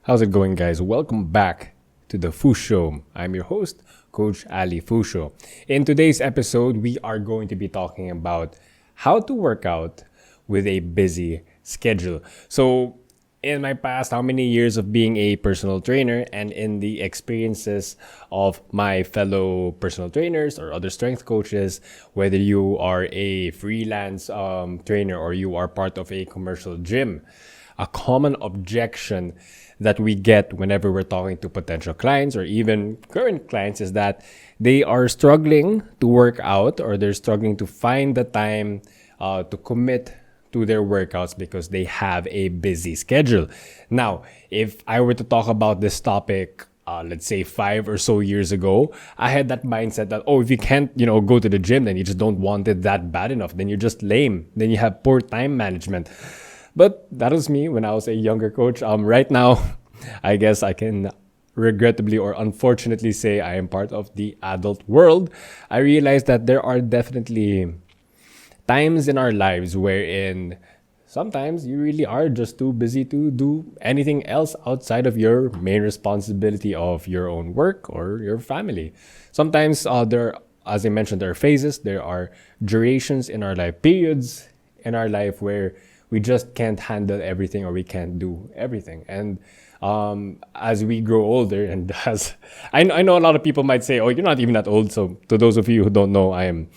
How's it going, guys? Welcome back to the Fu Show. I'm your host, Coach Ali Fusho. In today's episode, we are going to be talking about how to work out with a busy schedule. So, in my past, how many years of being a personal trainer and in the experiences of my fellow personal trainers or other strength coaches, whether you are a freelance trainer or you are part of a commercial gym, a common objection that we get whenever we're talking to potential clients or even current clients is that they are struggling to work out or they're struggling to find the time to commit to their workouts because they have a busy schedule. Now, if I were to talk about this topic, let's say 5 or so years ago, I had that mindset that, if you can't, go to the gym, then you just don't want it that bad enough. Then you're just lame. Then you have poor time management. But that was me when I was a younger coach. Right now, I guess I can regrettably or unfortunately say I am part of the adult world. I realized that there are definitely times in our lives wherein sometimes you really are just too busy to do anything else outside of your main responsibility of your own work or your family. Sometimes as I mentioned, there are phases, there are durations in our life, periods in our life where we just can't handle everything or we can't do everything. And as we grow older, and as I know a lot of people might say, you're not even that old. So to those of you who don't know, I am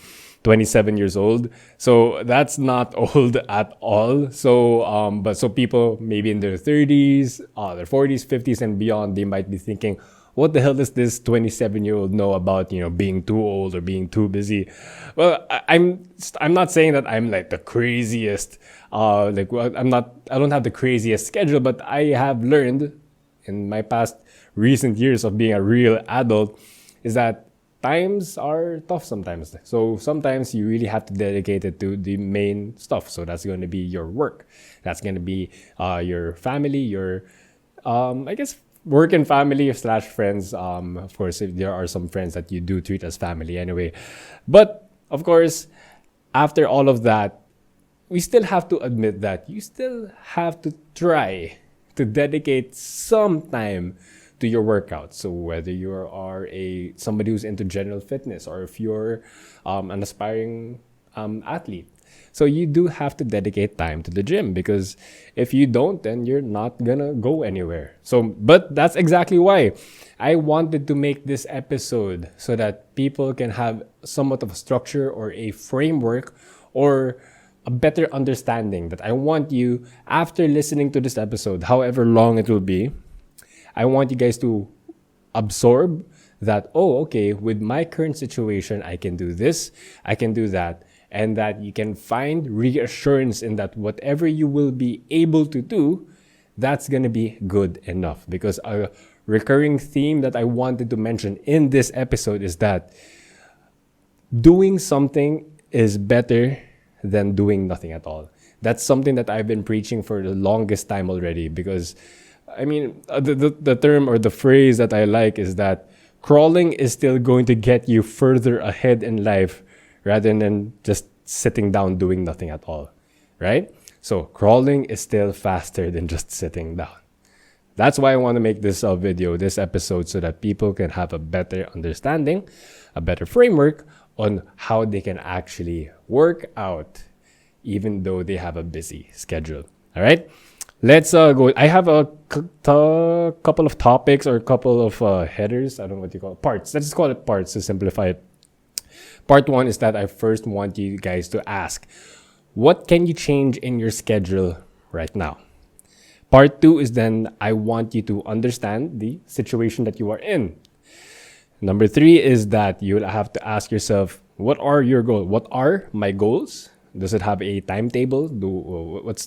27 years old. So that's not old at all. So, but people maybe in their 30s, their 40s, 50s and beyond, they might be thinking, what the hell does this 27-year-old know about, being too old or being too busy? Well, I'm not saying that I'm like the craziest, I don't have the craziest schedule, but I have learned in my past recent years of being a real adult is that times are tough sometimes. So sometimes you really have to dedicate it to the main stuff. So that's going to be your work. That's going to be your family, your, I guess, work and family / friends. Of course, if there are some friends that you do treat as family anyway. But of course, after all of that, we still have to admit that you still have to try to dedicate some time to your workout. So whether you are somebody who's into general fitness or if you're an aspiring athlete. So you do have to dedicate time to the gym because if you don't, then you're not gonna go anywhere. But that's exactly why I wanted to make this episode so that people can have somewhat of a structure or a framework or a better understanding that I want you, after listening to this episode, however long it will be, I want you guys to absorb that, okay, with my current situation, I can do this, I can do that, and that you can find reassurance in that whatever you will be able to do, that's going to be good enough. Because a recurring theme that I wanted to mention in this episode is that doing something is better than doing nothing at all. That's something that I've been preaching for the longest time already because, the term or the phrase that I like is that crawling is still going to get you further ahead in life rather than just sitting down doing nothing at all, right? So crawling is still faster than just sitting down. That's why I want to make this this episode, so that people can have a better understanding, a better framework on how they can actually work out even though they have a busy schedule. All right, let's go. I have a couple of topics or a couple of headers. I don't know what you call it. Parts. Let's just call it parts to simplify it. Part 1 is that I first want you guys to ask, what can you change in your schedule right now? Part 2 is then I want you to understand the situation that you are in. Number 3 is that you'll have to ask yourself, what are your goals? What are my goals? Does it have a timetable? That's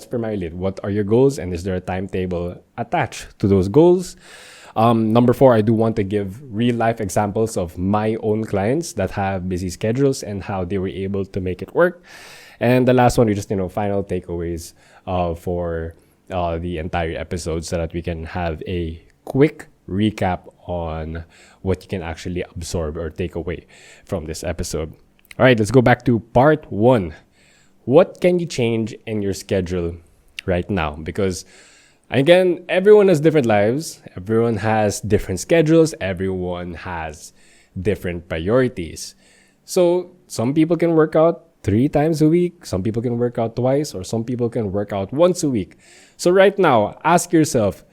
primarily it. What are your goals? And is there a timetable attached to those goals? Number 4, I do want to give real life examples of my own clients that have busy schedules and how they were able to make it work. And the last one, we just, final takeaways for the entire episode so that we can have a quick recap on what you can actually absorb or take away from this episode. All right, let's go back to part 1. What can you change in your schedule right now? Because Again, everyone has different lives, everyone has different schedules, everyone has different priorities. So some people can work out 3 times a week, some people can work out twice, or some people can work out once a week. So right now, ask yourself,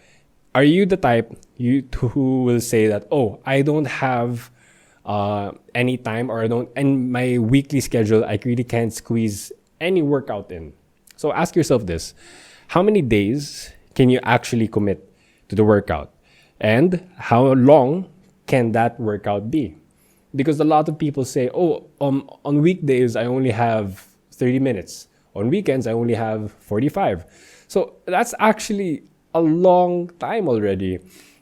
are you the type who will say that, oh, I don't have any time, or I don't, in my weekly schedule, I really can't squeeze any workout in. So ask yourself this: how many days can you actually commit to the workout? And how long can that workout be? Because a lot of people say, oh, on weekdays, I only have 30 minutes. On weekends, I only have 45. So that's actually a long time already.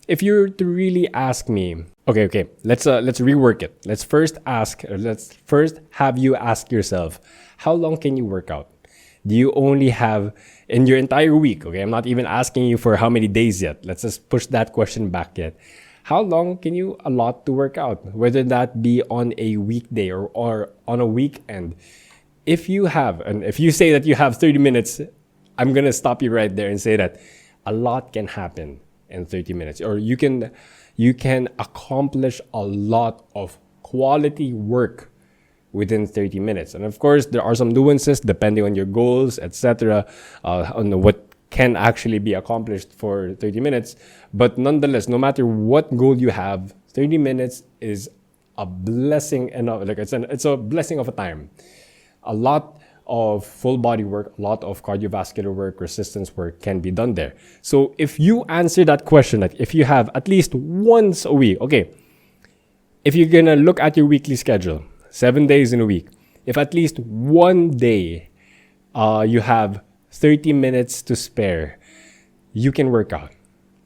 If you were to really ask me, okay, let's rework it. Let's first have you ask yourself, how long can you work out? Do you only have in your entire week? Okay, I'm not even asking you for how many days yet. Let's just push that question back yet. How long can you allot to work out? Whether that be on a weekday or on a weekend. If you say that you have 30 minutes, I'm going to stop you right there and say that a lot can happen in 30 minutes. Or you can accomplish a lot of quality work within 30 minutes. And of course, there are some nuances depending on your goals, etc., on what can actually be accomplished for 30 minutes. But nonetheless, no matter what goal you have, 30 minutes is a blessing enough. Like it's a blessing of a time. A lot of full body work, a lot of cardiovascular work, resistance work can be done there. So if you answer that question, like if you have at least once a week, okay, if you're gonna look at your weekly schedule, 7 days in a week, if at least one day you have 30 minutes to spare, you can work out.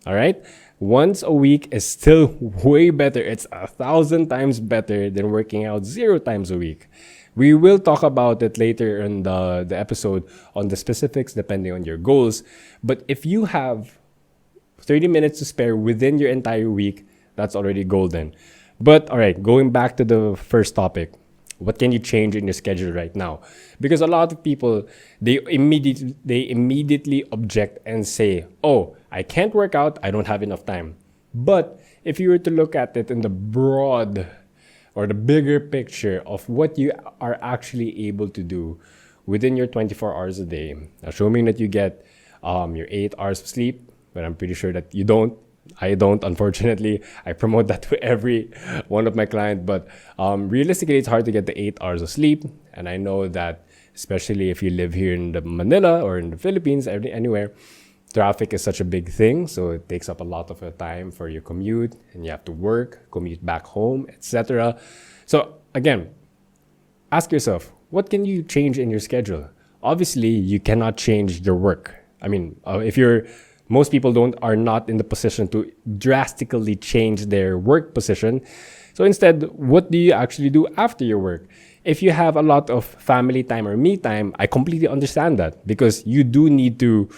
All right? Once a week is still way better. It's 1,000 times better than working out 0 times a week. We will talk about it later in the episode on the specifics depending on your goals. But if you have 30 minutes to spare within your entire week, that's already golden. But all right, going back to the first topic, what can you change in your schedule right now? Because a lot of people, they immediately object and say, oh, I can't work out, I don't have enough time. But if you were to look at it in the broad or the bigger picture of what you are actually able to do within your 24 hours a day, assuming that you get your 8 hours of sleep, but I'm pretty sure that you don't. I don't, unfortunately. I promote that to every one of my clients, but realistically, it's hard to get the 8 hours of sleep. And I know that, especially if you live here in Manila or in the Philippines, anywhere, traffic is such a big thing. So it takes up a lot of your time for your commute, and you have to work, commute back home, etc. So again, ask yourself, what can you change in your schedule? Obviously, you cannot change your work. I mean, most people are not in the position to drastically change their work position. So instead, what do you actually do after your work? If you have a lot of family time or me time, I completely understand that, because you do need to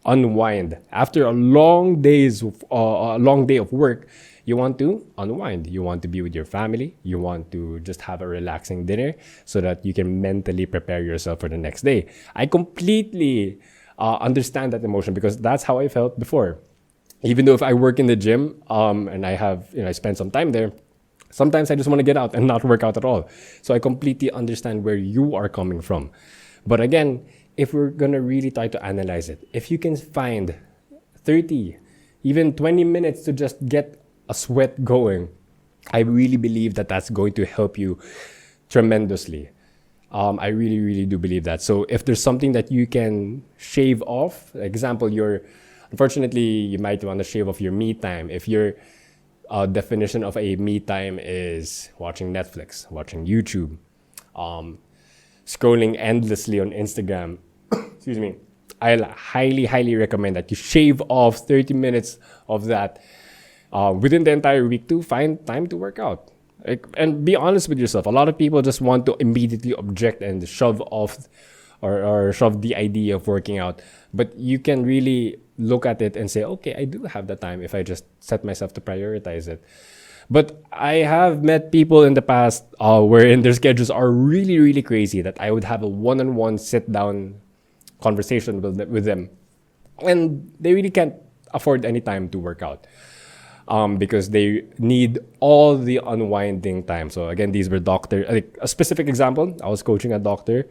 unwind after a long day of work. You want to unwind. You want to be with your family. You want to just have a relaxing dinner so that you can mentally prepare yourself for the next day. I completely understand that emotion, because that's how I felt before. Even though if I work in the gym and I spend some time there, sometimes I just want to get out and not work out at all. So I completely understand where you are coming from. But again, if we're gonna really try to analyze it, if you can find 30, even 20 minutes to just get a sweat going, I really believe that that's going to help you tremendously. I really, really do believe that. So if there's something that you can shave off, example, unfortunately, you might want to shave off your me time. If your definition of a me time is watching Netflix, watching YouTube, scrolling endlessly on Instagram, excuse me, I highly, highly recommend that you shave off 30 minutes of that within the entire week to find time to work out. And be honest with yourself. A lot of people just want to immediately object and shove off or shove the idea of working out. But you can really look at it and say, okay, I do have the time if I just set myself to prioritize it. But I have met people in the past wherein their schedules are really, really crazy, that I would have a one-on-one sit-down conversation with them. and they really can't afford any time to work out, because they need all the unwinding time. So again, these were doctor. Like a specific example, I was coaching a doctor,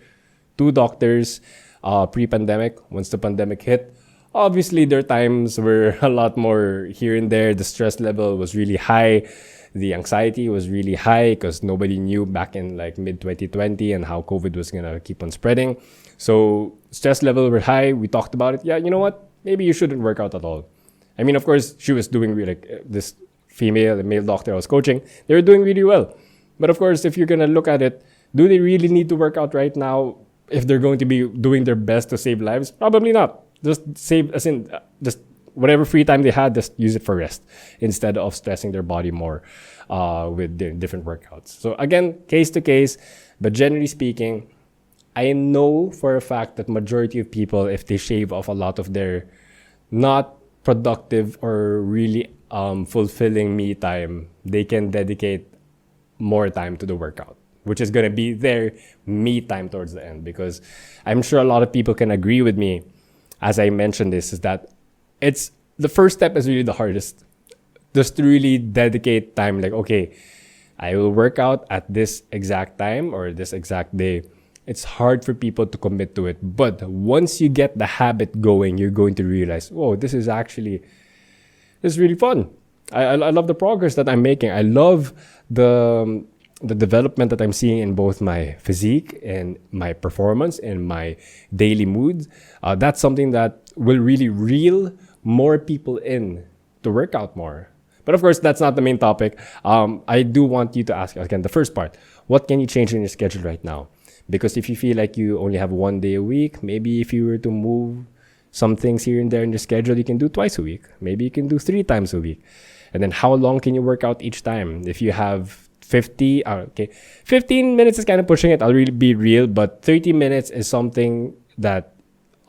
two doctors, pre-pandemic. Once the pandemic hit, obviously their times were a lot more here and there. The stress level was really high. The anxiety was really high because nobody knew back in like mid 2020 and how COVID was gonna keep on spreading. So stress level were high. We talked about it. Yeah, you know what? Maybe you shouldn't work out at all. I mean, of course, she was doing really, like this female, the male doctor I was coaching, they were doing really well. But of course, if you're gonna look at it, do they really need to work out right now if they're going to be doing their best to save lives? Probably not. Just save, as in, just whatever free time they had, just use it for rest instead of stressing their body more with the different workouts. So again, case to case, but generally speaking, I know for a fact that majority of people, if they shave off a lot of their not productive or really fulfilling me time, they can dedicate more time to the workout, which is going to be their me time towards the end. Because I'm sure a lot of people can agree with me, as I mentioned this, is that it's the first step is really the hardest. Just to really dedicate time, like, okay, I will work out at this exact time or this exact day. It's hard for people to commit to it. But once you get the habit going, you're going to realize, whoa, this is really fun. I love the progress that I'm making. I love the development that I'm seeing in both my physique and my performance and my daily mood. That's something that will really reel more people in to work out more. But of course, that's not the main topic. I do want you to ask, again, the first part, what can you change in your schedule right now? Because if you feel like you only have 1 day a week, maybe if you were to move some things here and there in your schedule, you can do twice a week. Maybe you can do 3 times a week. And then how long can you work out each time? If you have 15 minutes is kind of pushing it. I'll really be real, but 30 minutes is something that,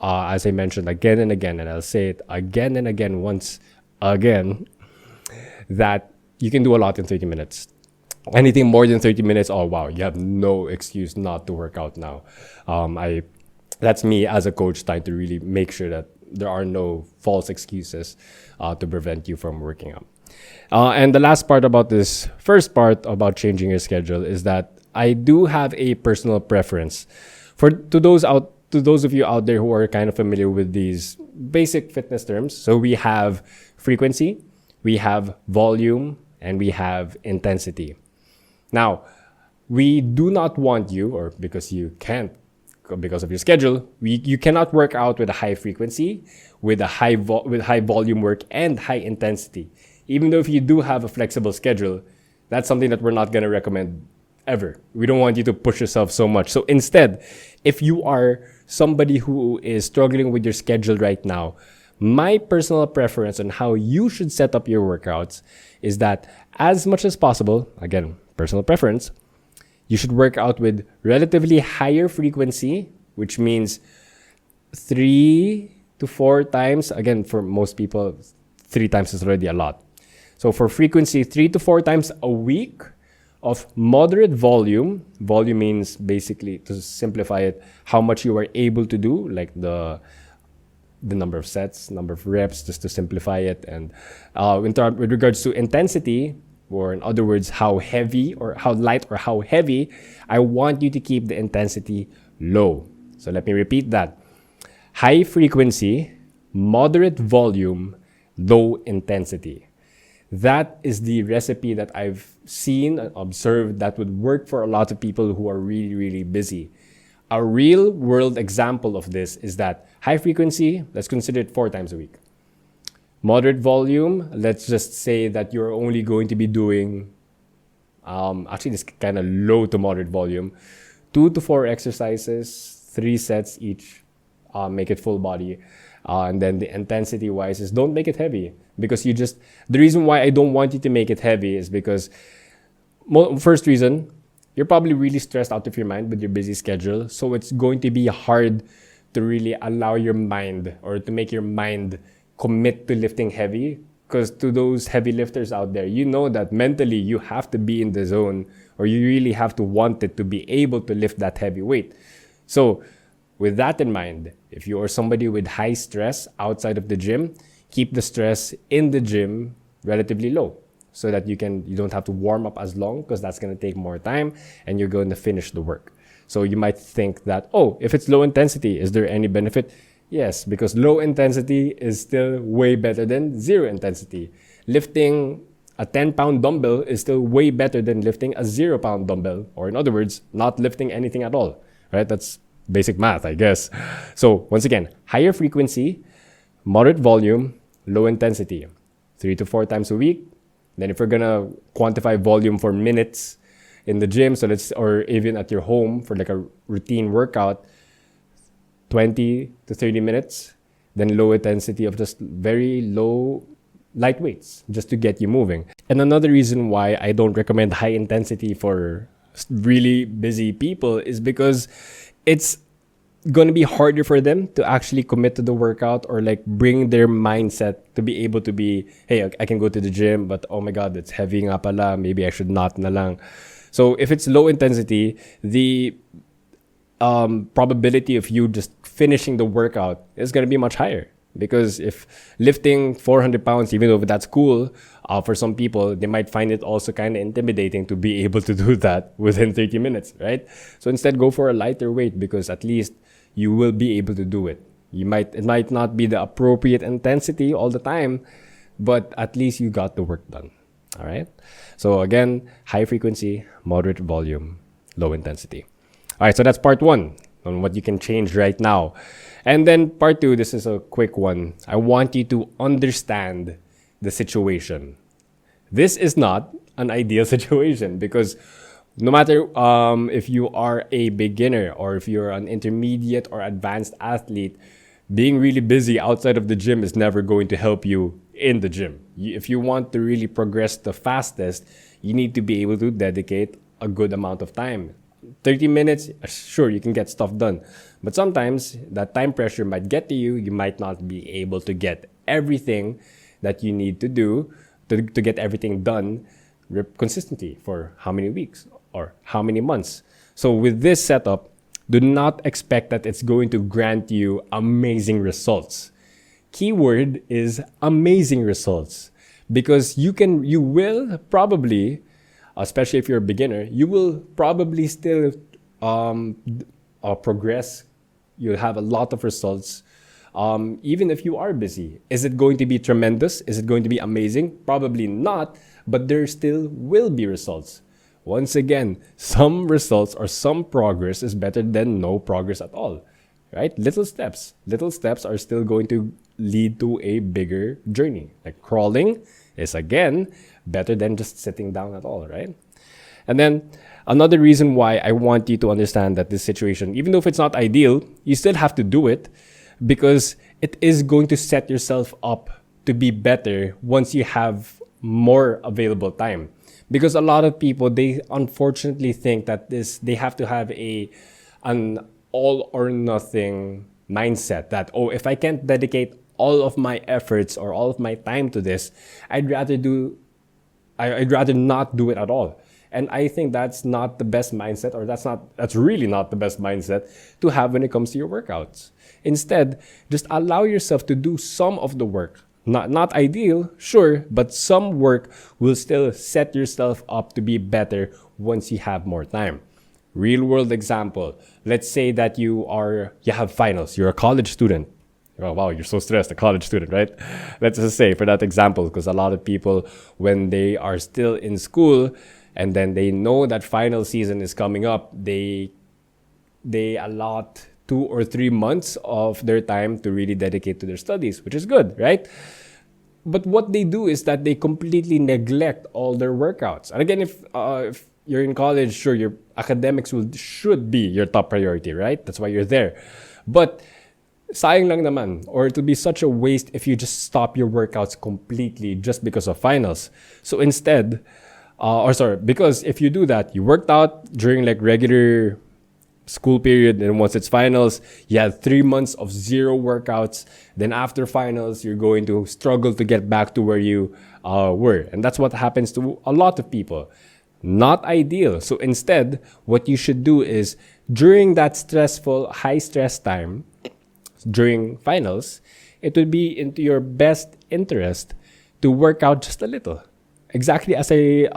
as I mentioned again and again, and I'll say it again and again, once again, that you can do a lot in 30 minutes. Anything more than 30 minutes, oh wow, you have no excuse not to work out now. That's me as a coach trying to really make sure that there are no false excuses to prevent you from working out. And the last part about this first part about changing your schedule is that I do have a personal preference to those of you out there who are kind of familiar with these basic fitness terms. So we have frequency, we have volume, and we have intensity. Now, we do not want you, or because you can't, because of your schedule, you cannot work out with a high frequency, with high volume work, and high intensity. Even though if you do have a flexible schedule, that's something that we're not going to recommend ever. We don't want you to push yourself so much. So instead, if you are somebody who is struggling with your schedule right now, my personal preference on how you should set up your workouts is that as much as possible, again, personal preference, you should work out with relatively higher frequency, which means 3 to 4 times. Again, for most people, 3 times is already a lot. So for frequency, 3 to 4 times a week of moderate volume. Volume means, basically, to simplify it, how much you are able to do, like the number of sets, number of reps, just to simplify it. And with regards to intensity, or in other words, how heavy or how light or how heavy, I want you to keep the intensity low. So let me repeat that. High frequency, moderate volume, low intensity. That is the recipe that I've seen and observed that would work for a lot of people who are really, really busy. A real world example of this is that high frequency, let's consider it 4 times a week. Moderate volume, let's just say that you're only going to be doing, actually this kind of low to moderate volume, 2 to 4 exercises, 3 sets each, make it full body. And then the intensity wise is don't make it heavy, because the reason why I don't want you to make it heavy is because, first reason, you're probably really stressed out of your mind with your busy schedule. So it's going to be hard to really allow your mind, or to make your mind commit to lifting heavy. Because to those heavy lifters out there, you know that mentally you have to be in the zone, or you really have to want it to be able to lift that heavy weight. So with that in mind, If you are somebody with high stress outside of the gym, keep the stress in the gym relatively low so that you don't have to warm up as long, because that's going to take more time and you're going to finish the work. So you might think that, oh, if it's low intensity, is there any benefit? Yes, because low intensity is still way better than zero intensity. Lifting a 10-pound dumbbell is still way better than lifting a 0-pound dumbbell, or in other words, not lifting anything at all, right? That's basic math, I guess. So once again, higher frequency, moderate volume, low intensity, 3 to 4 times a week. Then if we're gonna quantify volume for minutes in the gym, or even at your home for like a routine workout, 20 to 30 minutes. Then low intensity of just very low light weights just to get you moving. And another reason why I don't recommend high intensity for really busy people is because it's going to be harder for them to actually commit to the workout, or like bring their mindset to be able to be, hey, I can go to the gym, but oh my God, it's heavy nga pala. Maybe I should not na lang. So if it's low intensity, the probability of you just finishing the workout is going to be much higher. Because if lifting 400 pounds, even though that's cool, for some people, they might find it also kind of intimidating to be able to do that within 30 minutes, right? So instead, go for a lighter weight, because at least you will be able to do it. It might not be the appropriate intensity all the time, but at least you got the work done. All right. So again, high frequency, moderate volume, low intensity. All right. So that's part 1 on what you can change right now. And then part 2, this is a quick one. I want you to understand the situation. This is not an ideal situation, because no matter if you are a beginner or if you're an intermediate or advanced athlete, being really busy outside of the gym is never going to help you in the gym. If you want to really progress the fastest, you need to be able to dedicate a good amount of time. 30 minutes, sure, you can get stuff done. But sometimes that time pressure might get to you. You might not be able to get everything that you need to do to get everything done consistently for how many weeks or how many months. So with this setup, do not expect that it's going to grant you amazing results. Keyword is amazing results, because you will probably, especially if you're a beginner, you will probably still progress. You'll have a lot of results, even if you are busy. Is it going to be tremendous? Is it going to be amazing? Probably not, but there still will be results. Once again, some results or some progress is better than no progress at all, right? Little steps are still going to lead to a bigger journey. Like crawling is, again, better than just sitting down at all, right? And then another reason why I want you to understand that this situation, even though if it's not ideal, you still have to do it, because it is going to set yourself up to be better once you have more available time. Because a lot of people, they unfortunately think that they have to have an all or nothing mindset, that, oh, if I can't dedicate all of my efforts or all of my time to this, I'd rather not do it at all. And I think that's not the best mindset, or that's really not the best mindset to have when it comes to your workouts. Instead, just allow yourself to do some of the work. Not ideal, sure, but some work will still set yourself up to be better once you have more time. Real world example. Let's say that you have finals. You're a college student. Oh, wow, you're so stressed, a college student, right? Let's just say for that example, because a lot of people, when they are still in school and then they know that final season is coming up, they allot 2 or 3 months of their time to really dedicate to their studies, which is good, right? But what they do is that they completely neglect all their workouts. And again, if you're in college, sure, your academics should be your top priority, right? That's why you're there. But sayang lang naman, or it would be such a waste if you just stop your workouts completely just because of finals. So instead, because if you do that, you worked out during like regular school period, and once it's finals, you have 3 months of zero workouts. Then after finals, you're going to struggle to get back to where you were. And that's what happens to a lot of people. Not ideal. So instead, what you should do is during that stressful, high stress time, during finals, it would be into your best interest to work out just a little. Exactly as I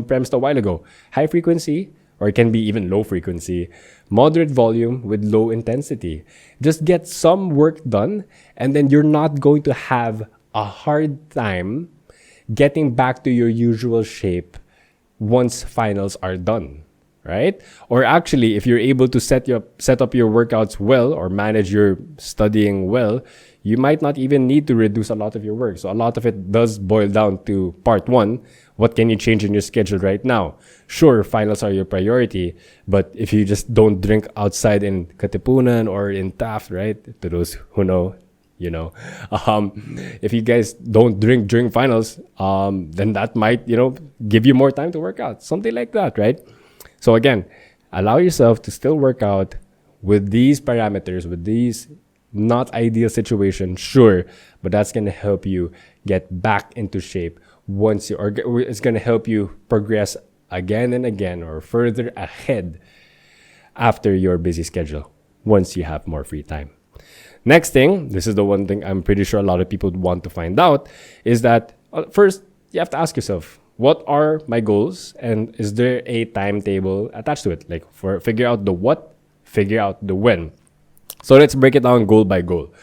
premised a while ago. High frequency, or it can be even low frequency, moderate volume with low intensity. Just get some work done, and then you're not going to have a hard time getting back to your usual shape once finals are done, right? Or actually, if you're able to set up your workouts well or manage your studying well, you might not even need to reduce a lot of your work. So a lot of it does boil down to part one. What can you change in your schedule right now? Sure, finals are your priority, but if you just don't drink outside in Katipunan or in Taft, right? To those who know, you know, if you guys don't drink during finals, then that might, give you more time to work out. Something like that, right? So again, allow yourself to still work out with these parameters, with these not ideal situations, sure, but that's going to help you get back into shape or it's going to help you progress again and again or further ahead after your busy schedule once you have more free time. Next thing, this is the one thing I'm pretty sure a lot of people want to find out, is that first, you have to ask yourself, what are my goals? And is there a timetable attached to it? Like figure out the what, figure out the when. So let's break it down goal by goal.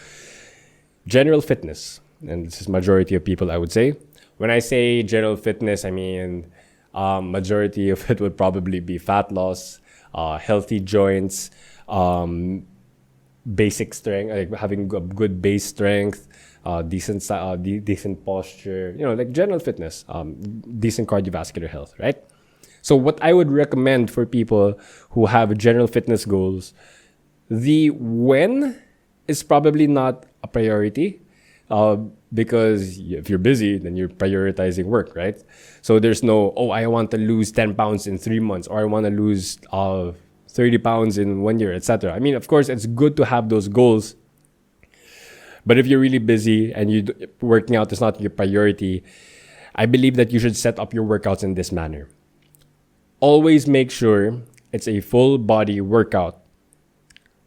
General fitness, and this is majority of people, I would say. When I say general fitness, I mean majority of it would probably be fat loss, healthy joints, basic strength, like having good base strength, decent posture, like general fitness, decent cardiovascular health, right? So what I would recommend for people who have general fitness goals, the when is probably not a priority, because if you're busy, then you're prioritizing work, right? So there's no, I want to lose 10 pounds in 3 months, or I want to lose 30 pounds in 1 year, etc. I mean, of course, it's good to have those goals. But if you're really busy and working out is not your priority, I believe that you should set up your workouts in this manner. Always make sure it's a full body workout.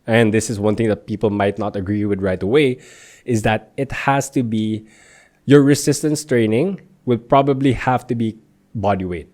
And this is one thing that people might not agree with right away, is that it has to be, your resistance training will probably have to be body weight.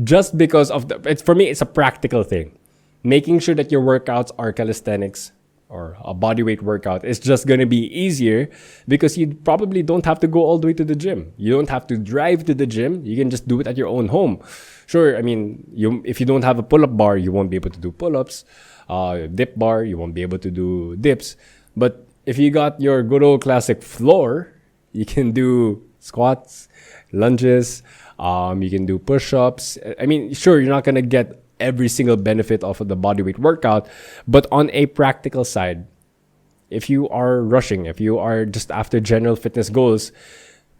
Just because of for me, it's a practical thing. Making sure that your workouts are calisthenics or a body weight workout is just going to be easier because you probably don't have to go all the way to the gym. You don't have to drive to the gym. You can just do it at your own home. Sure, I mean, if you don't have a pull-up bar, you won't be able to do pull-ups. Dip bar, you won't be able to do dips. But if you got your good old classic floor, you can do squats, lunges, you can do push-ups. I mean, sure, you're not going to get every single benefit of the bodyweight workout, but on a practical side, if you are rushing, if you are just after general fitness goals,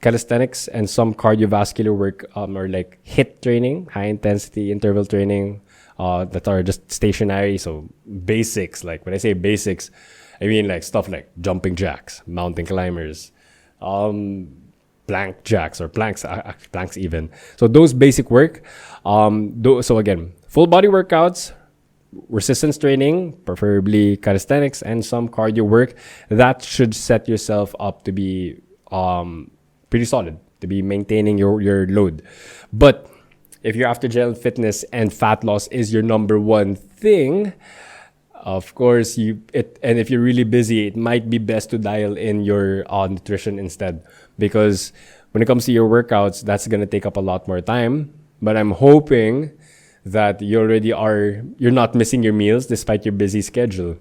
calisthenics and some cardiovascular work or like HIIT training, high intensity interval training, that are just stationary. So basics, like when I say basics, I mean like stuff like jumping jacks, mountain climbers, plank jacks or planks even. So those basic work. So again, full body workouts, resistance training, preferably calisthenics, and some cardio work. That should set yourself up to be pretty solid, to be maintaining your load. But if you're after general fitness and fat loss is your number one thing, of course, and if you're really busy, it might be best to dial in your nutrition instead. Because when it comes to your workouts, that's going to take up a lot more time. But I'm hoping that you're not missing your meals despite your busy schedule.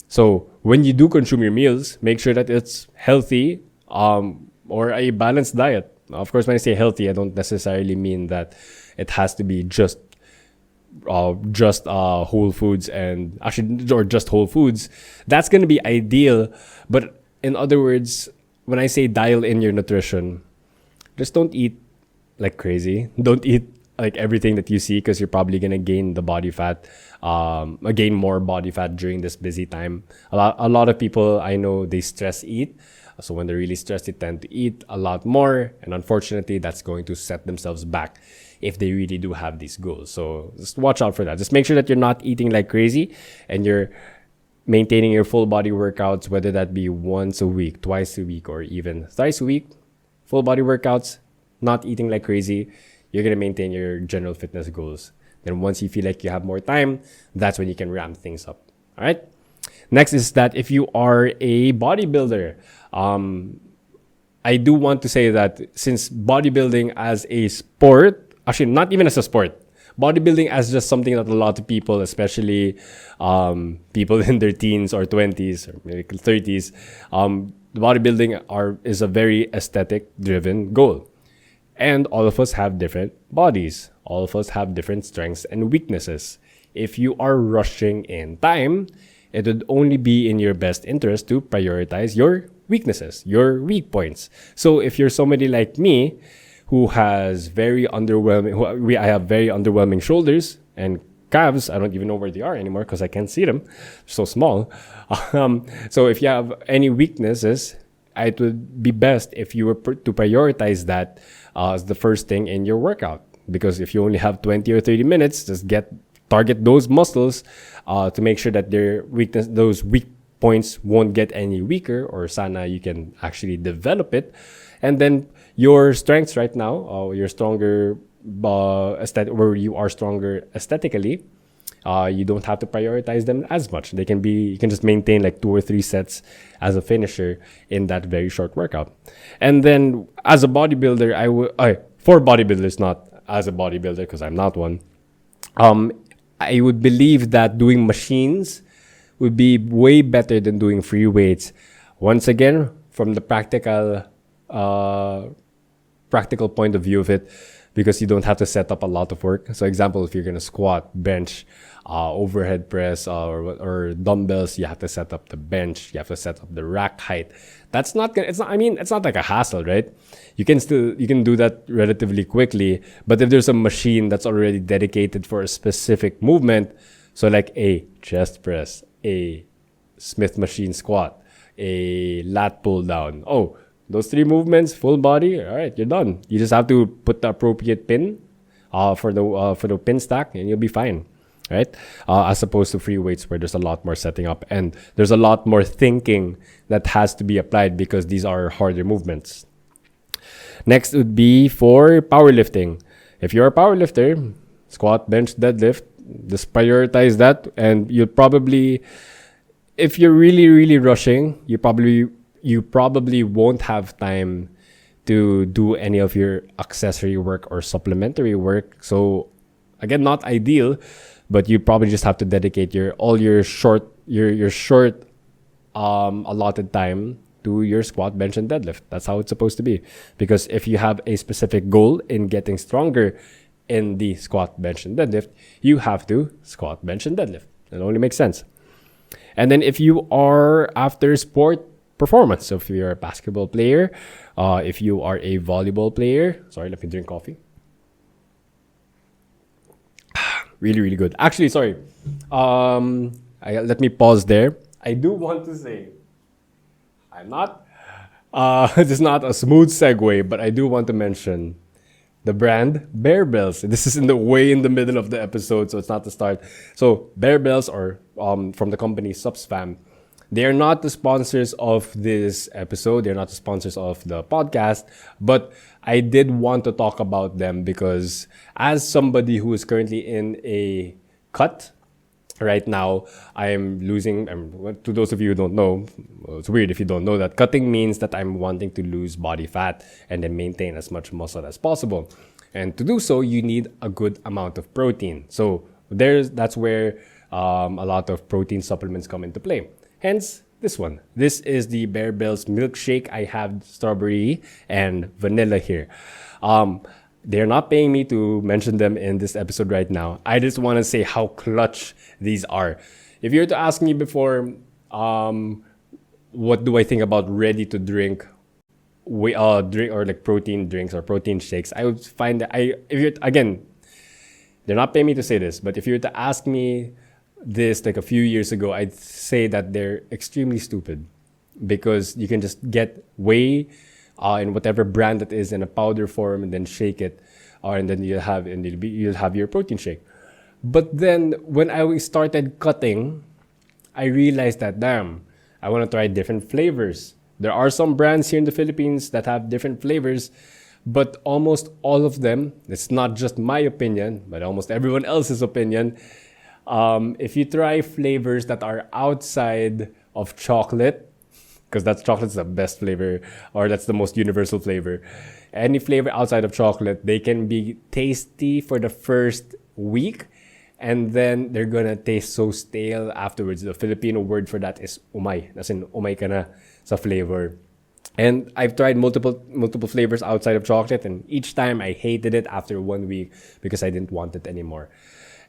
So when you do consume your meals, make sure that it's healthy or a balanced diet. Of course, when I say healthy, I don't necessarily mean that it has to be just whole foods or just whole foods. That's going to be ideal. But in other words, when I say dial in your nutrition, just don't eat like crazy. Don't eat like everything that you see, because you're probably going to gain the body fat, gain more body fat during this busy time. A lot of people I know, they stress eat. So when they're really stressed, they tend to eat a lot more. And unfortunately, that's going to set themselves back if they really do have these goals. So just watch out for that. Just make sure that you're not eating like crazy and you're maintaining your full body workouts, whether that be once a week, twice a week, or even thrice a week, full body workouts, not eating like crazy, you're going to maintain your general fitness goals. Then once you feel like you have more time, that's when you can ramp things up. All right. Next is that if you are a bodybuilder, I do want to say that since bodybuilding as a sport, actually not even as a sport, bodybuilding as just something that a lot of people, especially people in their teens or 20s or maybe 30s, bodybuilding is a very aesthetic driven goal. And all of us have different bodies. All of us have different strengths and weaknesses. If you are rushing in time, it would only be in your best interest to prioritize your weaknesses, your weak points. So if you're somebody like me who has very underwhelming, I have very underwhelming shoulders and calves. I don't even know where they are anymore because I can't see them. They're so small. So if you have any weaknesses, it would be best if you were to prioritize that as the first thing in your workout. Because if you only have 20 or 30 minutes, just target those muscles to make sure that those weak points won't get any weaker, or sana you can actually develop it. And then your strengths right now, you're stronger where you are stronger aesthetically. You don't have to prioritize them as much. You can just maintain like 2 or 3 sets as a finisher in that very short workout. And then as a bodybuilder, for bodybuilders, not as a bodybuilder because I'm not one. I would believe that doing machines would be way better than doing free weights. Once again, from the practical point of view of it, because you don't have to set up a lot of work. So example, if you're going to squat, bench, overhead press, or dumbbells, you have to set up the bench, you have to set up the rack height. It's not like a hassle, right? You can do that relatively quickly. But if there's a machine that's already dedicated for a specific movement, so like a chest press, a Smith machine squat, a lat pull down. Oh, those 3 movements, full body. All right, you're done. You just have to put the appropriate pin for the pin stack, and you'll be fine, right? As opposed to free weights, where there's a lot more setting up and there's a lot more thinking that has to be applied because these are harder movements. Next would be for powerlifting. If you're a powerlifter, squat, bench, deadlift, just prioritize that, and you'll probably, if you're really, really rushing, you probably won't have time to do any of your accessory work or supplementary work. So again, not ideal, but you probably just have to dedicate your short allotted time to your squat, bench, and deadlift. That's how it's supposed to be. Because if you have a specific goal in getting stronger in the squat, bench, and deadlift, you have to squat, bench, and deadlift. It only makes sense. And then if you are after sport performance, so if you're a basketball player, if you are a volleyball player, sorry, let me drink coffee. Really, really good. Actually, sorry. Let me pause there. I do want to say, this is not a smooth segue, but I do want to mention the brand Bear Bells. This is in the middle of the episode, so it's not the start. So Bear Bells, or from the company Subsfam, they are not the sponsors of this episode. They're not the sponsors of the podcast, but I did want to talk about them because as somebody who is currently in a cut right now, I am losing. To those of you who don't know, it's weird if you don't know that. Cutting means that I'm wanting to lose body fat and then maintain as much muscle as possible. And to do so, you need a good amount of protein. So that's where a lot of protein supplements come into play. Hence, this one. This is the Bear Bells milkshake. I have strawberry and vanilla here. They're not paying me to mention them in this episode right now. I just want to say how clutch these are. If you were to ask me before, what do I think about ready to drink, drink or like protein drinks or protein shakes? I would find that they're not paying me to say this, but if you were to ask me this like a few years ago, I'd say that they're extremely stupid because you can just get whey in whatever brand that is in a powder form and then shake it, and then you'll have your protein shake. But then when I started cutting, I realized that, damn, I want to try different flavors. There are some brands here in the Philippines that have different flavors, but almost all of them, it's not just my opinion, but almost everyone else's opinion. If you try flavors that are outside of chocolate, because that's chocolate's the best flavor, or that's the most universal flavor. Any flavor outside of chocolate, they can be tasty for the first week, and then they're gonna taste so stale afterwards. The Filipino word for that is umay. As in, umay ka na sa flavor. And I've tried multiple flavors outside of chocolate, and each time I hated it after 1 week because I didn't want it anymore.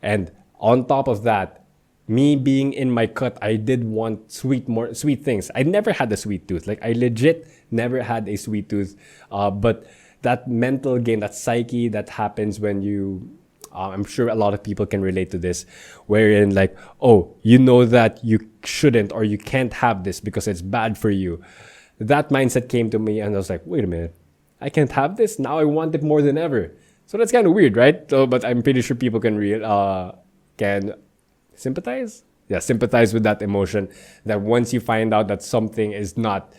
And on top of that, me being in my cut, I did want more sweet things. I never had a sweet tooth. Like I legit never had a sweet tooth. But that mental game, that psyche that happens when you, I'm sure a lot of people can relate to this, wherein like, oh, you know that you shouldn't or you can't have this because it's bad for you. That mindset came to me, and I was like, wait a minute, I can't have this. Now I want it more than ever. So that's kind of weird, right? So, but I'm pretty sure people can sympathize. Yeah, sympathize with that emotion. That once you find out that something is not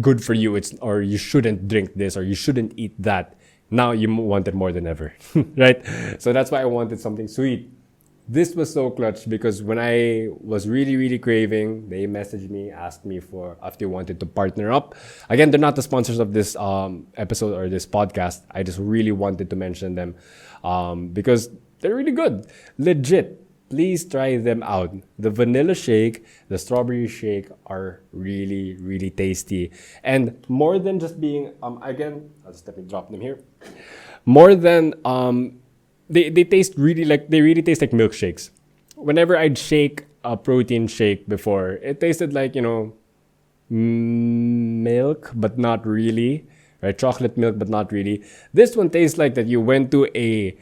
good for you, or you shouldn't drink this, or you shouldn't eat that. Now you want it more than ever, right? So that's why I wanted something sweet. This was so clutch because when I was really, really craving, they messaged me, asked me if they wanted to partner up. Again, they're not the sponsors of this episode or this podcast. I just really wanted to mention them because they're really good. Legit. Please try them out. The vanilla shake, the strawberry shake are really, really tasty. And more than just being, again, I'll just let me drop them here. More than, they taste really like, they really taste like milkshakes. Whenever I'd shake a protein shake before, it tasted like, milk, but not really. Right? Chocolate milk, but not really. This one tastes like that you went to a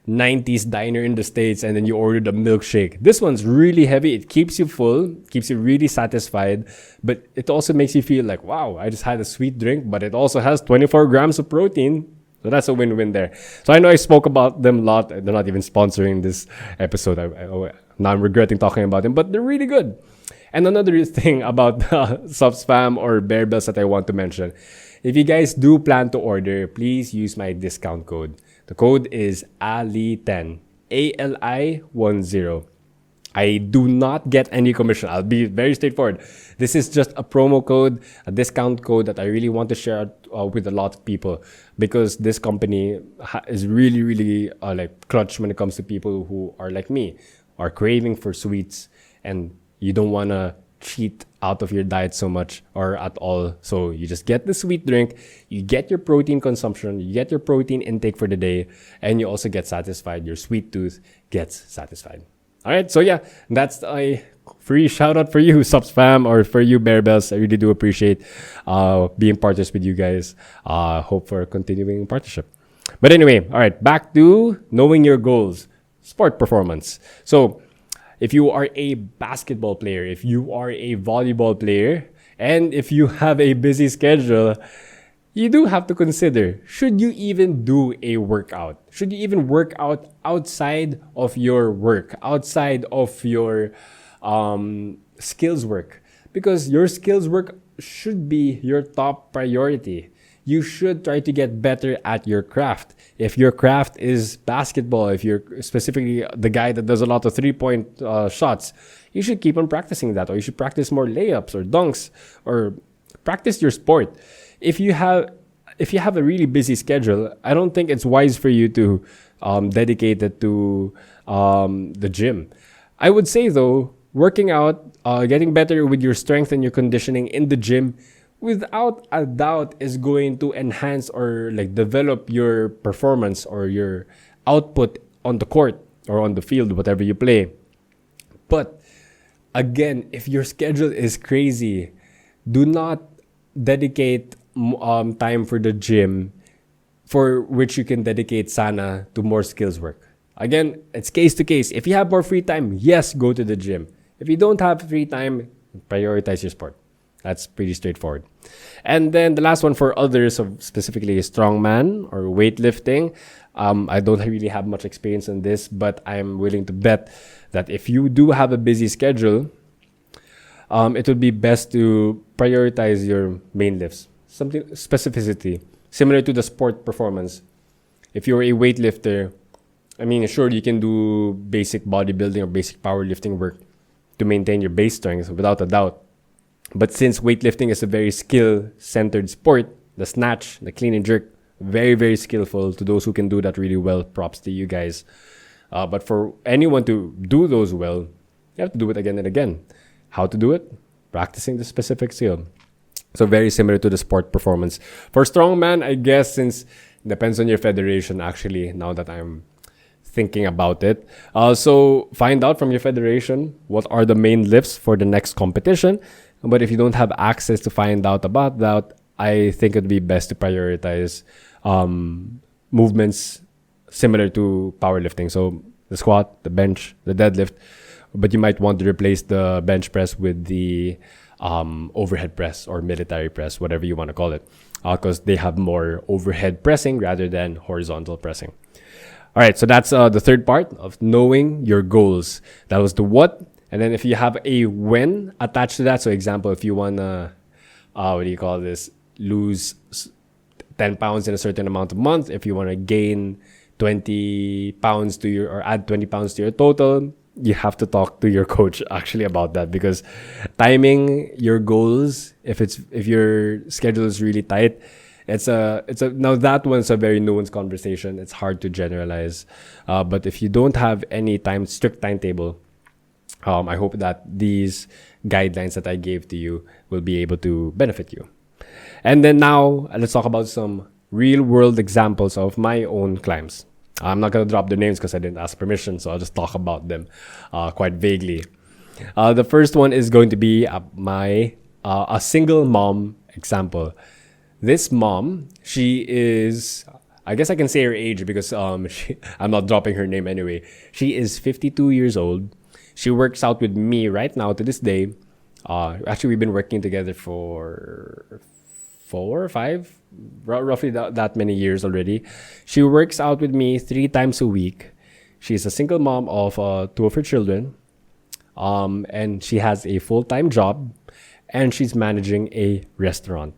90s diner in the States and then you ordered a milkshake. This one's really heavy. It keeps you full, keeps you really satisfied, but it also makes you feel like, wow, I just had a sweet drink, but it also has 24 grams of protein. So that's a win-win there. So I know I spoke about them a lot. They're not even sponsoring this episode. Now I'm regretting talking about them, but they're really good. And another thing about Subspam or Bear Bells that I want to mention. If you guys do plan to order, please use my discount code. The code is ALI10, ALI10. I do not get any commission. I'll be very straightforward. This is just a promo code, a discount code that I really want to share with a lot of people because this company is really, really like clutch when it comes to people who are like me, are craving for sweets, and you don't want to cheat out of your diet so much or at all. So you just get the sweet drink, you get your protein consumption, you get your protein intake for the day, and you also get satisfied. Your sweet tooth gets satisfied. All right, so yeah, that's a free shout out for you, Subspam, or for you, Bear Bells. I really do appreciate being partners with you guys. Hope for continuing partnership. But anyway, all right, back to knowing your goals, sport performance. So if you are a basketball player, if you are a volleyball player, and if you have a busy schedule, you do have to consider, should you even do a workout? Should you even work out outside of your work, outside of your skills work? Because your skills work should be your top priority. You should try to get better at your craft. If your craft is basketball, if you're specifically the guy that does a lot of 3-point shots, you should keep on practicing that, or you should practice more layups or dunks, or practice your sport. If you have a really busy schedule, I don't think it's wise for you to dedicate it to the gym. I would say though, working out, getting better with your strength and your conditioning in the gym, without a doubt is going to enhance or like develop your performance or your output on the court or on the field, whatever you play. But again, if your schedule is crazy, do not dedicate time for the gym for which you can dedicate sana to more skills work. Again, it's case to case. If you have more free time, yes, go to the gym. If you don't have free time, prioritize your sport. That's pretty straightforward. And then the last one for others, of specifically strongman or weightlifting. I don't really have much experience in this, but I'm willing to bet that if you do have a busy schedule, it would be best to prioritize your main lifts. Something specificity, similar to the sport performance. If you're a weightlifter, I mean, sure, you can do basic bodybuilding or basic powerlifting work to maintain your base strength without a doubt. But since weightlifting is a very skill centered sport, the snatch, the clean and jerk, very, very skillful. To those who can do that really well, props to you guys. But for anyone to do those well, you have to do it again and again. How to do it? Practicing the specific skill. So very similar to the sport performance. For strongman, I guess, since depends on your federation actually, now that I'm thinking about it. So find out from your federation what are the main lifts for the next competition. But if you don't have access to find out about that, I think it'd be best to prioritize movements similar to powerlifting. So the squat, the bench, the deadlift. But you might want to replace the bench press with the overhead press or military press, whatever you want to call it, because they have more overhead pressing rather than horizontal pressing. All right, so that's the third part of knowing your goals. That was the what. And then if you have a when attached to that, so example, if you want to, what do you call this, lose 10 pounds in a certain amount of months, if you want to gain 20 pounds to your, or add 20 pounds to your total, you have to talk to your coach actually about that, because timing your goals, if your schedule is really tight, now that one's a very nuanced conversation. It's hard to generalize, but if you don't have any strict timetable, I hope that these guidelines that I gave to you will be able to benefit you. And then now let's talk about some real world examples of my own climbs. I'm not going to drop their names because I didn't ask permission, so I'll just talk about them quite vaguely. The first one is going to be a single mom example. This mom, she is, I guess I can say her age because I'm not dropping her name anyway. She is 52 years old. She works out with me right now to this day. Actually, we've been working together for 4 or 5, roughly that many years already. She works out with me 3 times a week. She's a single mom of 2 of her children. And she has a full-time job, and she's managing a restaurant.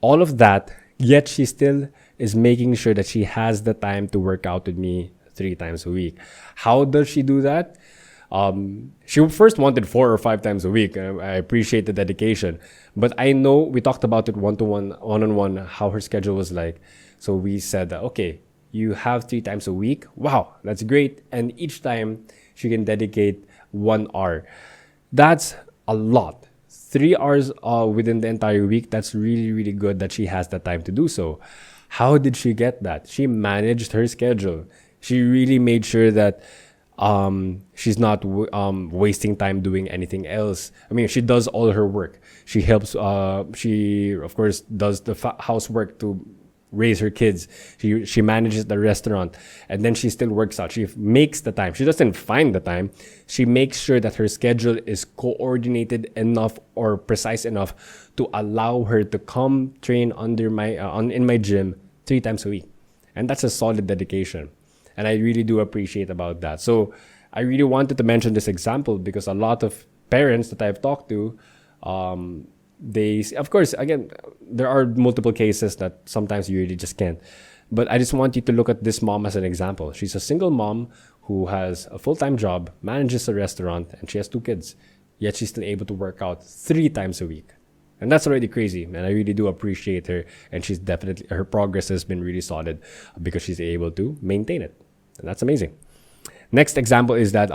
All of that, yet she still is making sure that she has the time to work out with me 3 times a week. How does she do that? She first wanted 4 or 5 times a week. I appreciate the dedication, but I know we talked about it one-on-one, how her schedule was like. So we said that, okay, you have 3 times a week. Wow, that's great. And each time she can dedicate 1 hour. That's a lot. 3 hours within the entire week. That's really, really good that she has the time to do so. How did she get that? She managed her schedule. She really made sure that she's not wasting time doing anything else. I mean, she does all her work. She helps. She of course does the housework to raise her kids. She manages the restaurant, and then she still works out. She makes the time. She doesn't find the time. She makes sure that her schedule is coordinated enough or precise enough to allow her to come train under in my gym 3 times a week, and that's a solid dedication. And I really do appreciate about that. So I really wanted to mention this example because a lot of parents that I've talked to, they, of course, again, there are multiple cases that sometimes you really just can't. But I just want you to look at this mom as an example. She's a single mom who has a full-time job, manages a restaurant, and she has 2 kids. Yet she's still able to work out 3 times a week. And that's already crazy, man. I really do appreciate her. And her progress has been really solid because she's able to maintain it. And that's amazing. Next example is that,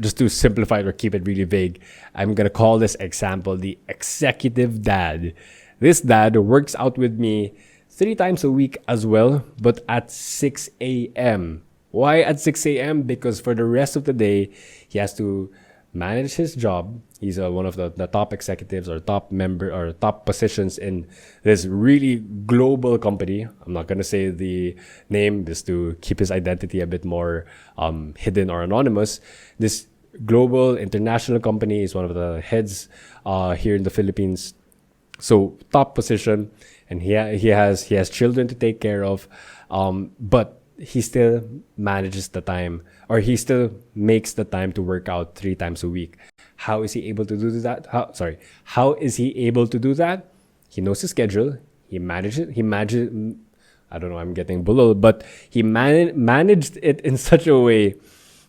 just to simplify it or keep it really vague, I'm going to call this example the executive dad. This dad works out with me 3 times a week as well, but at 6 a.m. Why at 6 a.m.? Because for the rest of the day, he has to manage his job. He's one of the top executives or top member or top positions in this really global company. I'm not going to say the name just to keep his identity a bit more hidden or anonymous. This global international company is one of the heads here in the Philippines. So top position, and he has children to take care of, but he still manages the time, or he still makes the time to work out 3 times a week. How is he able to do that? How is he able to do that? He knows his schedule. He managed it. He managed. I don't know. I'm getting bullied, but he managed it in such a way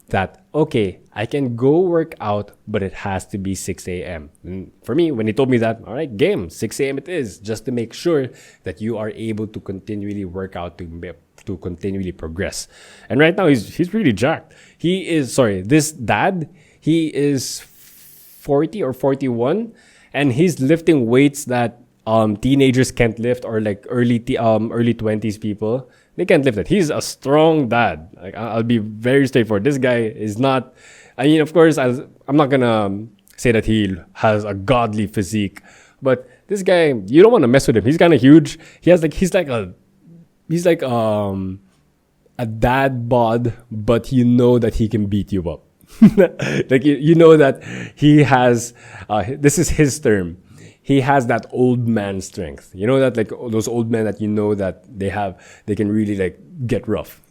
that, okay, I can go work out, but it has to be 6 a.m. And for me, when he told me that, all right, game, 6 a.m. it is, just to make sure that you are able to continually work out, to continually progress. And right now, he's really jacked. This dad, he is 40 or 41, and he's lifting weights that teenagers can't lift, or like early 20s people, they can't lift it. He's a strong dad. Like, I'll be very straightforward. This guy is not. I mean, of course, I'm not gonna say that he has a godly physique, but this guy, you don't want to mess with him. He's kind of huge. He's like a dad bod, but you know that he can beat you up. Like you know that he has. This is his term. He has that old man strength. You know that, like, those old men that you know that they can really like get rough.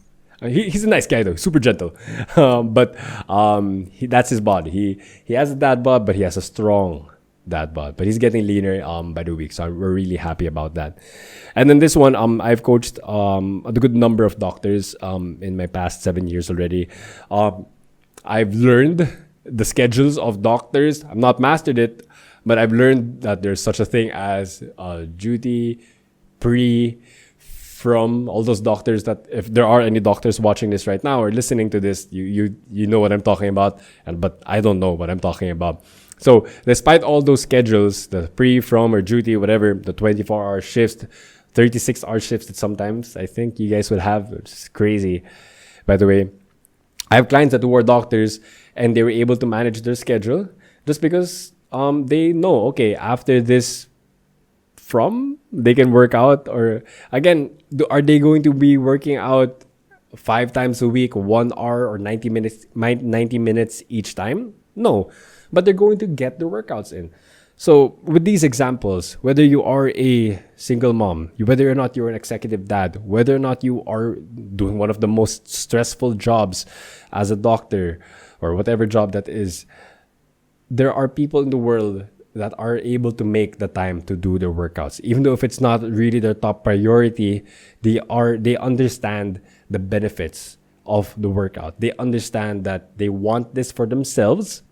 He's a nice guy though, super gentle. That's his body. He has a dad bod, but he has a strong dad bod. But he's getting leaner by the week, so we're really happy about that. And then this one, I've coached a good number of doctors in my past 7 years already. I've learned the schedules of doctors. I've not mastered it, but I've learned that there's such a thing as duty, pre, from all those doctors. That if there are any doctors watching this right now or listening to this, you know what I'm talking about, but I don't know what I'm talking about. So despite all those schedules, the pre, from, or duty, whatever, the 24-hour shifts, 36-hour shifts that sometimes I think you guys would have, which is crazy. By the way, I have clients that were doctors and they were able to manage their schedule just because they know, okay, after this they can work out. Or again, are they going to be working out 5 times a week, 1 hour or 90 minutes each time? No, but they're going to get the workouts in. So with these examples, whether you are a single mom, whether or not you're an executive dad, whether or not you are doing one of the most stressful jobs as a doctor or whatever job that is, there are people in the world that are able to make the time to do their workouts. Even though if it's not really their top priority, they understand the benefits of the workout. They understand that they want this for themselves,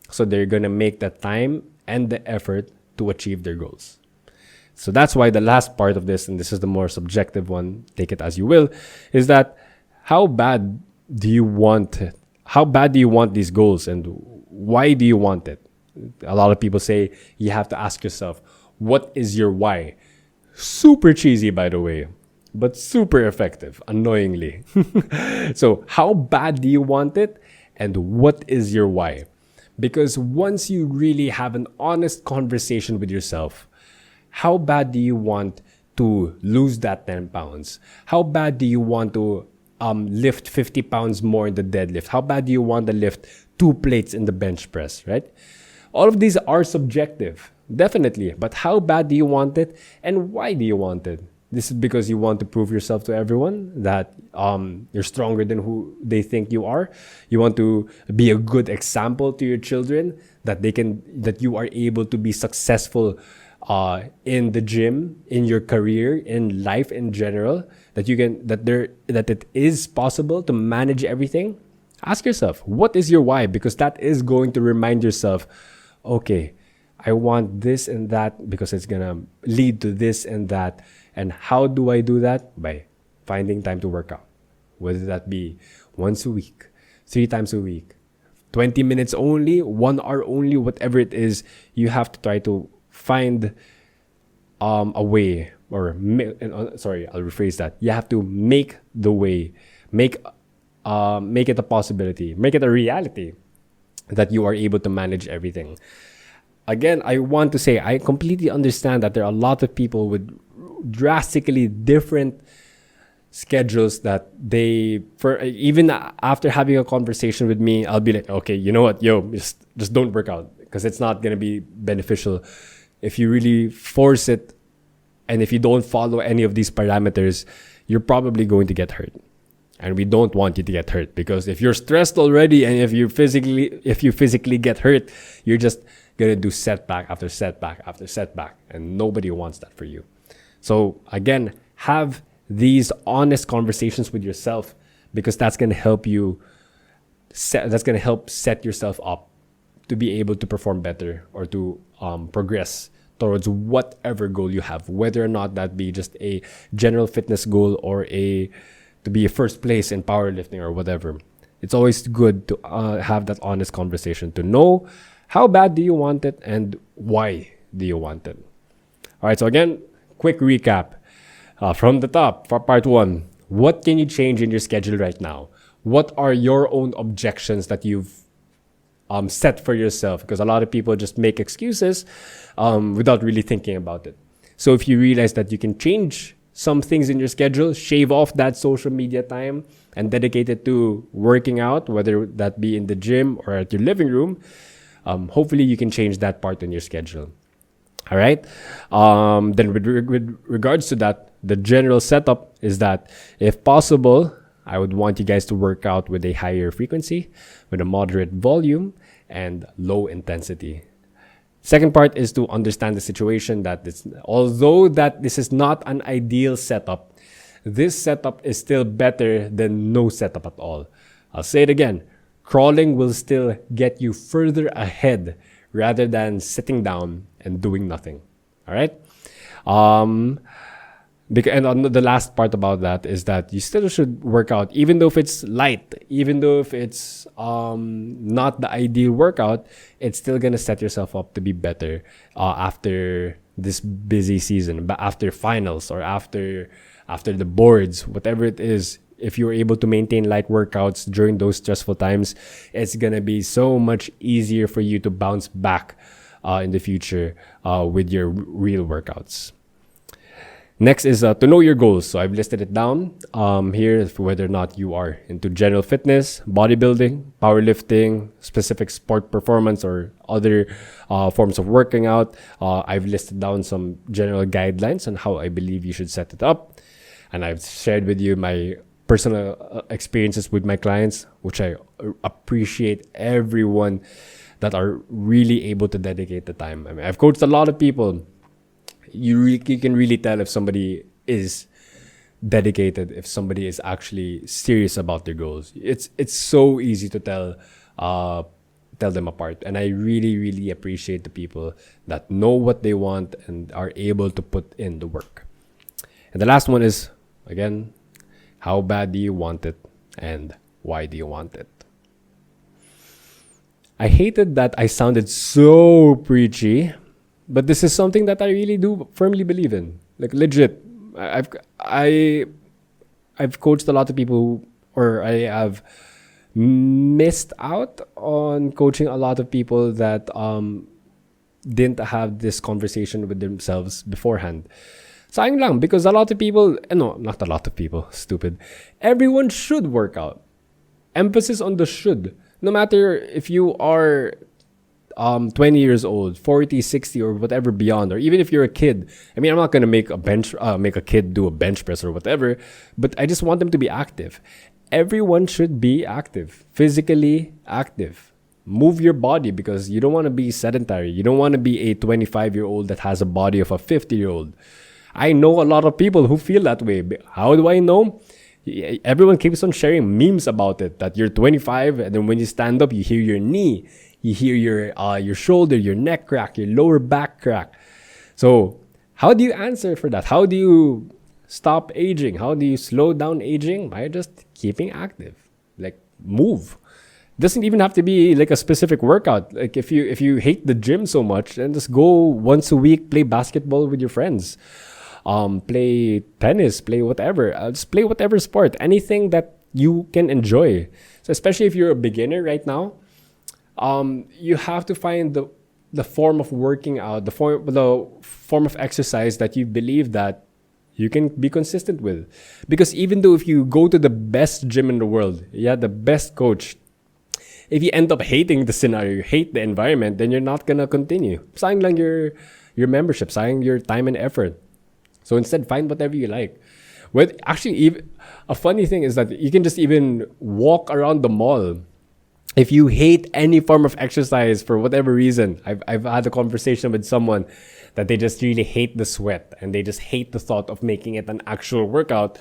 so they're going to make the time and the effort to achieve their goals. So that's why the last part of this, and this is the more subjective one, take it as you will, is that how bad do you want it? How bad do you want these goals, and why do you want it? A lot of people say you have to ask yourself, what is your why? Super cheesy, by the way, but super effective, annoyingly. So how bad do you want it, and what is your why? Because once you really have an honest conversation with yourself, how bad do you want to lose that 10 pounds? How bad do you want to lift 50 pounds more in the deadlift? How bad do you want to lift 2 plates in the bench press, right? All of these are subjective, definitely. But how bad do you want it, and why do you want it? This is because you want to prove yourself to everyone that you're stronger than who they think you are. You want to be a good example to your children that you are able to be successful in the gym, in your career, in life in general. That it is possible to manage everything. Ask yourself, what is your why? Because that is going to remind yourself, okay, I want this and that because it's gonna lead to this and that. And how do I do that? By finding time to work out. Whether that be once a week, 3 times a week, 20 minutes only, 1 hour only, whatever it is, you have to try to find a way, or I'll rephrase that. You have to make the way, make it a possibility, make it a reality that you are able to manage everything. Again, I want to say I completely understand that there are a lot of people with drastically different schedules that even after having a conversation with me, I'll be like, okay, you know what, just don't work out because it's not going to be beneficial. If you really force it and if you don't follow any of these parameters, you're probably going to get hurt. And we don't want you to get hurt, because if you're stressed already and if you physically get hurt, you're just going to do setback after setback after setback, and nobody wants that for you. So again, have these honest conversations with yourself, because that's going to help set yourself up to be able to perform better, or to progress towards whatever goal you have, whether or not that be just a general fitness goal, or to be a first place in powerlifting or whatever. It's always good to have that honest conversation, to know how bad do you want it and why do you want it. All right, so again, quick recap from the top for part one. What can you change in your schedule right now? What are your own objections that you've set for yourself? Because a lot of people just make excuses without really thinking about it. So if you realize that you can change some things in your schedule, shave off that social media time and dedicate it to working out, whether that be in the gym or at your living room, hopefully you can change that part in your schedule. All right. Then with regards to that, the general setup is that if possible, I would want you guys to work out with a higher frequency, with a moderate volume, and low intensity. Second part is to understand the situation that although that this is not an ideal setup, this setup is still better than no setup at all. I'll say it again. Crawling will still get you further ahead rather than sitting down and doing nothing. All right? And the last part about that is that you still should work out, even though if it's light, even though if it's not the ideal workout, it's still gonna set yourself up to be better after this busy season, but after finals or after the boards, whatever it is. If you're able to maintain light workouts during those stressful times, it's gonna be so much easier for you to bounce back in the future with your real workouts. Next is to know your goals. So I've listed it down here for whether or not you are into general fitness, bodybuilding, powerlifting, specific sport performance, or other forms of working out. I've listed down some general guidelines on how I believe you should set it up. And I've shared with you my personal experiences with my clients, which I appreciate everyone that are really able to dedicate the time. I mean, I've coached a lot of people. You can really tell if somebody is dedicated, if somebody is actually serious about their goals. It's so easy to tell them apart. And I really, really appreciate the people that know what they want and are able to put in the work. And the last one is, again, how bad do you want it and why do you want it? I hated that I sounded so preachy, but this is something that I really do firmly believe in. Like, legit. I've coached a lot of people, or I have missed out on coaching a lot of people that didn't have this conversation with themselves beforehand. Sayang lang, because a lot of people, no, not a lot of people, stupid. Everyone should work out. Emphasis on the should. No matter if you are 20 years old, 40, 60, or whatever beyond, or even if you're a kid. I mean, I'm not going to make a kid do a bench press or whatever, but I just want them to be active. Everyone should be active, physically active. Move your body, because you don't want to be sedentary. You don't want to be a 25-year-old that has a body of a 50-year-old. I know a lot of people who feel that way. How do I know? Everyone keeps on sharing memes about it, that you're 25 and then when you stand up, you hear your knee, you hear your shoulder, your neck crack, your lower back crack. So how do you answer for that? How do you stop aging? How do you slow down aging? By just keeping active. Like, move. Doesn't even have to be like a specific workout. Like, if you hate the gym so much, then just go once a week, play basketball with your friends. Play tennis, play whatever. Just play whatever sport, anything that you can enjoy. So especially if you're a beginner right now, you have to find the form of working out, the form of exercise that you believe that you can be consistent with. Because even though if you go to the best gym in the world, the best coach, if you end up hating the scenario, you hate the environment, then you're not gonna continue. Sayang lang your membership, sayang your time and effort. So instead, find whatever you like. But actually, even a funny thing is that you can just even walk around the mall. If you hate any form of exercise for whatever reason, I've had a conversation with someone that they just really hate the sweat and they just hate the thought of making it an actual workout.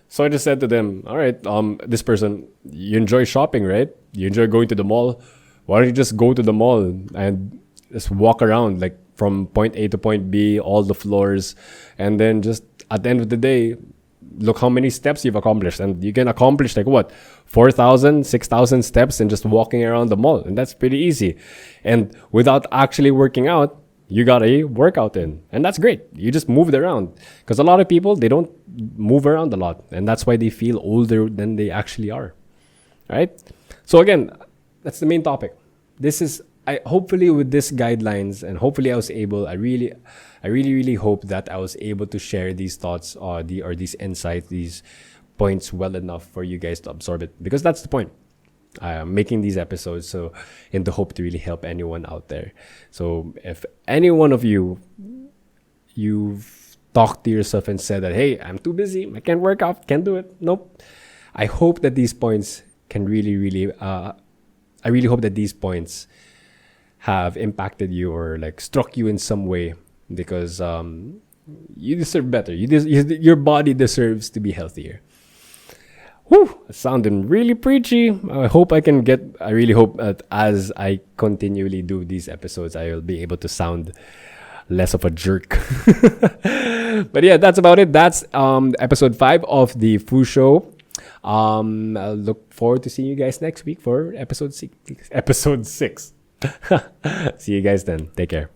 So I just said to them, all right, this person, you enjoy shopping, right? You enjoy going to the mall. Why don't you just go to the mall and just walk around, like from point A to point B, all the floors, and then just at the end of the day, look how many steps you've accomplished. And you can accomplish like what, 4,000, 6,000 steps in just walking around the mall. And that's pretty easy. And without actually working out, you got a workout in. And that's great. You just moved around. Because a lot of people, they don't move around a lot. And that's why they feel older than they actually are. Right? So again, that's the main topic. This is, I hopefully with this guidelines, and hopefully I was able, I really hope that I was able to share these thoughts or these insights, these points well enough for you guys to absorb it, because that's the point. I'm making these episodes so in the hope to really help anyone out there. So if any one of you've talked to yourself and said that, hey, I'm too busy, I can't work out, can't do it. Nope. I hope that these points can really I really hope that these points have impacted you or like struck you in some way, because you deserve better. Your body deserves to be healthier. Whew, sounding really preachy. I really hope that as I continually do these episodes, I will be able to sound less of a jerk. But yeah, that's about it. That's episode 5 of the Foo Show. I'll look forward to seeing you guys next week for episode 6. See you guys then. Take care.